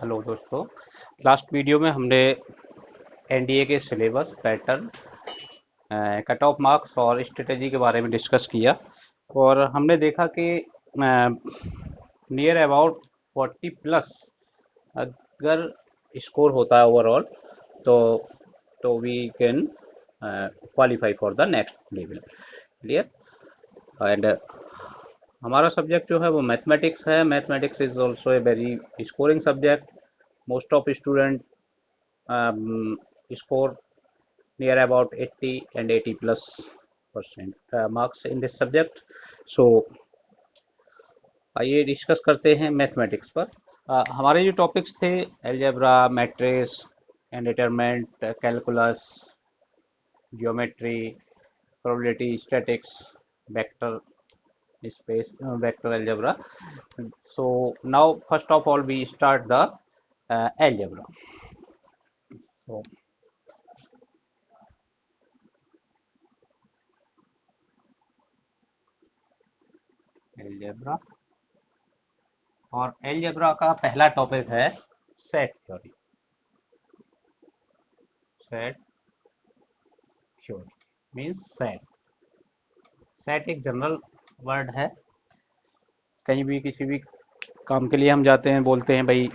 Hello दोस्तों। Last video में हमने एनडीए के syllabus pattern, cut off marks और स्ट्रेटेजी के बारे में डिस्कस किया और हमने देखा कि नियर अबाउट 40 प्लस अगर स्कोर होता है ओवरऑल तो we can qualify for the next level. Clear. And हमारा सब्जेक्ट जो है वो मैथमेटिक्स है। Mathematics is also a very scoring subject. Most of student score near about 80 and 80 plus percent marks in this subject. So आइए discuss करते हैं mathematics पर। हमारे जो टॉपिक्स थे algebra, matrix, indeterminate, calculus, geometry, probability, statics, vector space, vector algebra. So now first of all we start the algebra. So algebra और algebra का पहला टॉपिक है set theory. Set theory means set एक general word है। कहीं भी किसी भी काम के लिए हम जाते हैं, बोलते हैं भाई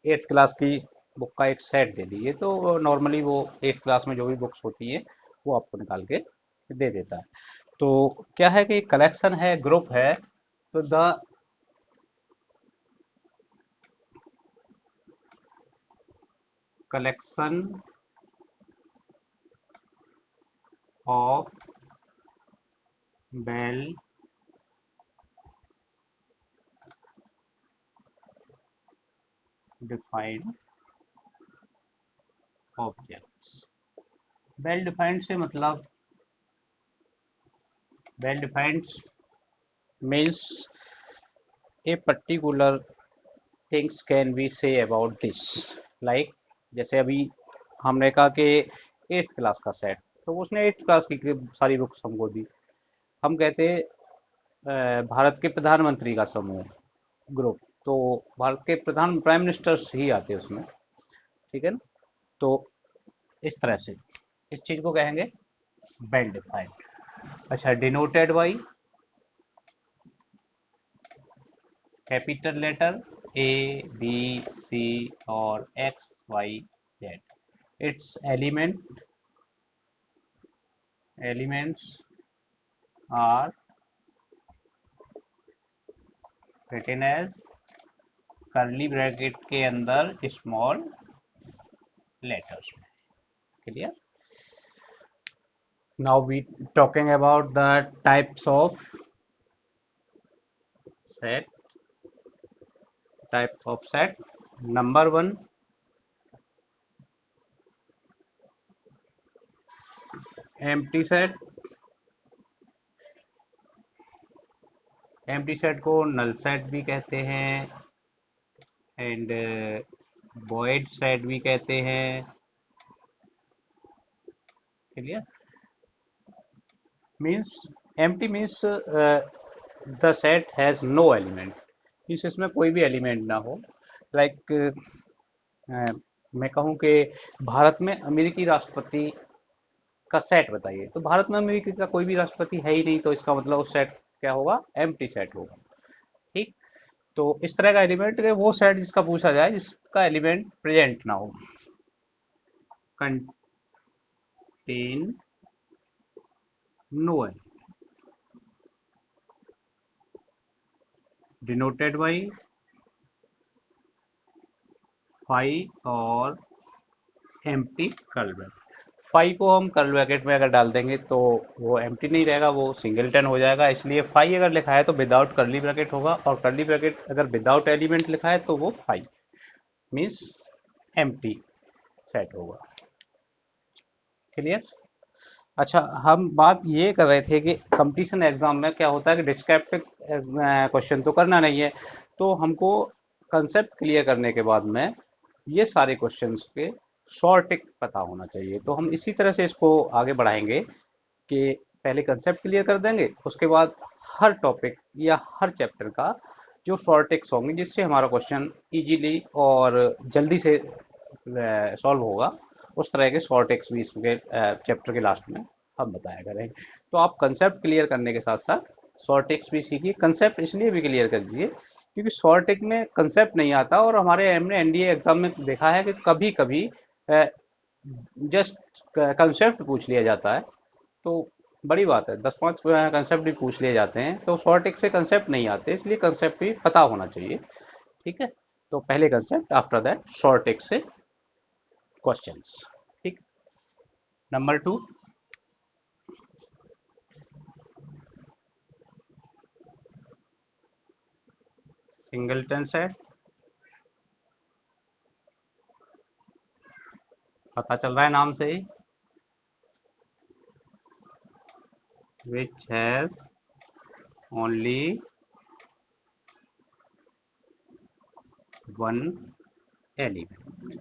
8th क्लास की बुक का एक सेट दे दीजिए, तो नॉर्मली वो 8th क्लास में जो भी बुक्स होती है वो आपको निकाल के दे देता है। तो क्या है कि कलेक्शन है, ग्रुप है, तो the collection of well defined objects. Well defined से मतलब, well defined means a particular things can be say about this. Like जैसे अभी हमने कहा कि 8th क्लास का सेट, तो उसने 8th क्लास की सारी बुक्स हमको दी। हम कहते हैं भारत के प्रधानमंत्री का समूह, ग्रुप, तो भारत के प्रधान प्राइम मिनिस्टर्स ही आते हैं उसमें। ठीक है ना। तो इस तरह से इस चीज को कहेंगे वेल डिफाइंड। अच्छा, denoted by capital letter A, B, C और X, Y, Z. Its elements are written as curly bracket के अंदर स्मॉल लेटर्स में। Clear. Now we talking about the types of set. Type of set number 1, empty set. Empty set को null set भी कहते हैं and void set भी कहते हैं। Clear. Means empty means the set has no element, means इसमें कोई भी एलिमेंट ना हो। लाइक मैं कहूँ कि भारत में अमेरिकी राष्ट्रपति का सेट बताइए, तो भारत में अमेरिका का कोई भी राष्ट्रपति है ही नहीं, तो इसका मतलब उस सेट क्या होगा, एम्प्टी सेट होगा। ठीक। तो इस तरह का एलिमेंट वो सेट जिसका पूछा जाए जिसका एलिमेंट प्रेजेंट ना हो। Contain no denoted by five और एम्प्टी कर्ल ब्रैकेट। फाइव को हम कर्ल ब्रैकेट में अगर डाल देंगे तो वो एम्प्टी नहीं रहेगा, वो सिंगलटन हो जाएगा। इसलिए फाइव अगर लिखा है तो विदाउट कर्ली ब्रैकेट होगा, और कर्ली ब्रैकेट अगर विदाउट एलिमेंट लिखा है तो वो फाइव मीन्स एम्प्टी सेट होगा। क्लियर। अच्छा, हम बात ये कर रहे थे कि कंपटीशन एग्जाम में क्या होता है कि डिस्क्रिप्टिव क्वेश्चन तो करना नहीं है, तो हमको कंसेप्ट क्लियर करने के बाद में ये सारे क्वेश्चंस के शॉर्ट टिक पता होना चाहिए। तो हम इसी तरह से इसको आगे बढ़ाएंगे कि पहले कंसेप्ट क्लियर कर देंगे, उसके बाद हर टॉपिक या हर चैप्टर का जो शॉर्ट टिक्स होंगे जिससे हमारा क्वेश्चन इजीली और जल्दी से सॉल्व होगा, उस तरह के शॉर्ट टिक्स भी इसके चैप्टर के लास्ट में हम बताया करेंगे। तो आप कंसेप्ट क्लियर करने के साथ साथ शॉर्ट टिक्स भी सीखिए। कंसेप्ट इसलिए भी क्लियर कर दीजिए क्योंकि शॉर्ट टिक में कंसेप्ट नहीं आता, और हमारे हमने एनडीए एग्जाम में देखा है कि कभी कभी जस्ट कंसेप्ट पूछ लिया जाता है, तो बड़ी बात है, 10-5 कंसेप्ट भी पूछ लिए जाते हैं, तो शॉर्ट टिक से कंसेप्ट नहीं आते, इसलिए कंसेप्ट भी पता होना चाहिए। ठीक है, तो पहले कंसेप्ट, आफ्टर दैट शॉर्ट टिक से क्वेश्चंस। ठीक। Number 2, singleton set. पता चल रहा है नाम से ही, which has only one element।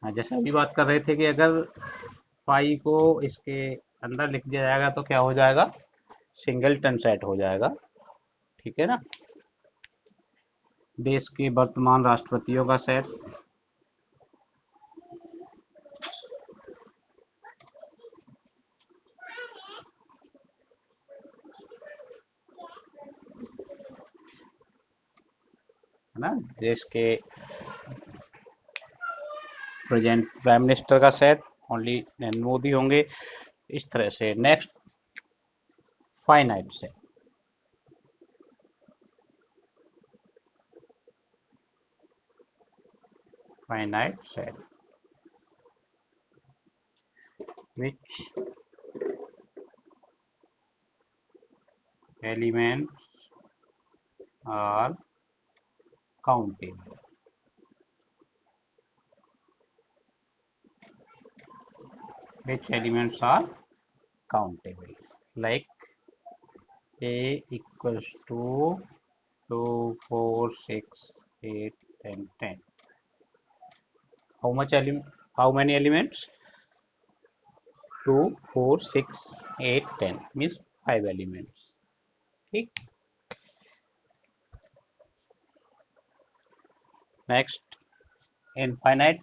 हाँ, जैसे अभी बात कर रहे थे कि अगर फाई को इसके अंदर लिख दिया जाएगा तो क्या हो जाएगा, सिंगलटन सेट हो जाएगा। ठीक है ना। देश के वर्तमान राष्ट्रपतियों का सेट, है ना, देश के प्रेजेंट प्राइम मिनिस्टर का सेट, ओनली नरेंद्र मोदी होंगे। इस तरह से next, finite set. Finite set which elements are countable। which elements are countable, like a equals to 2, 4, 6, 8, 10, 10. How much element? How many elements? 2, 4, 6, 8, 10 means 5 elements। ठीक। Next, infinite.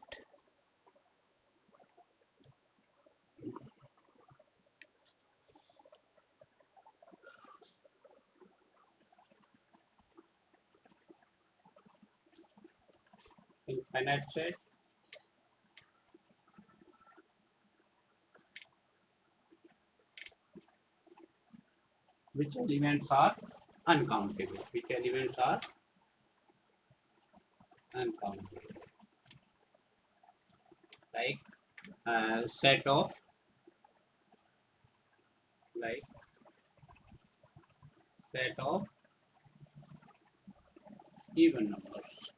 Infinite set which elements are uncountable, which elements are uncountable, like set of, like set of even numbers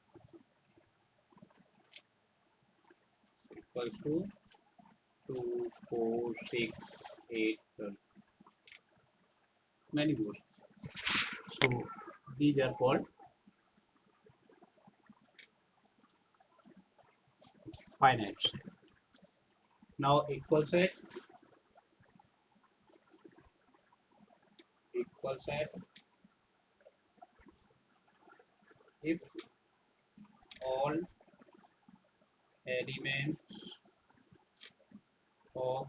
equals to 2, 4, 6, 8, 12, many more. So these are called finite set. Now equal set if all elements of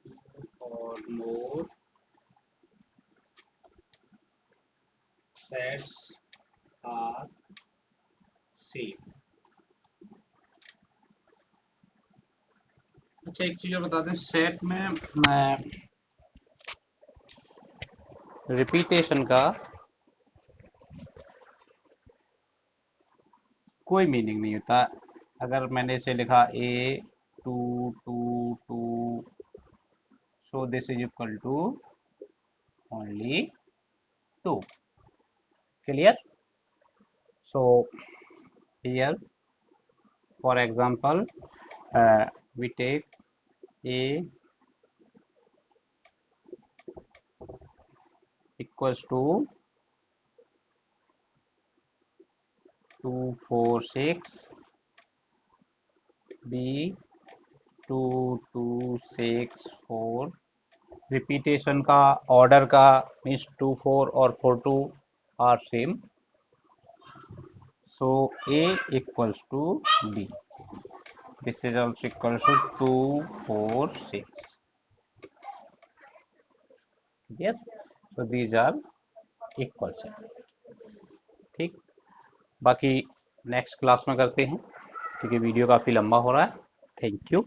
two or more sets are same। अच्छा, एक चीज और बता दें, set में repetition का कोई meaning नहीं होता। अगर मैंने इसे लिखा ए 2 2 2, so this is equal to only 2। clear? So here for example we take a equals to 2, 4, 6, b 2, 2, 6, 4, repetition का, ऑर्डर का, मीन्स 2 4 और 4 2 are same, so A equals to B. This is also equals to 2 4 6. Yes, so these are equal set. ठीक, बाकी next class में करते हैं क्योंकि video काफ़ी लंबा हो रहा है। Thank you.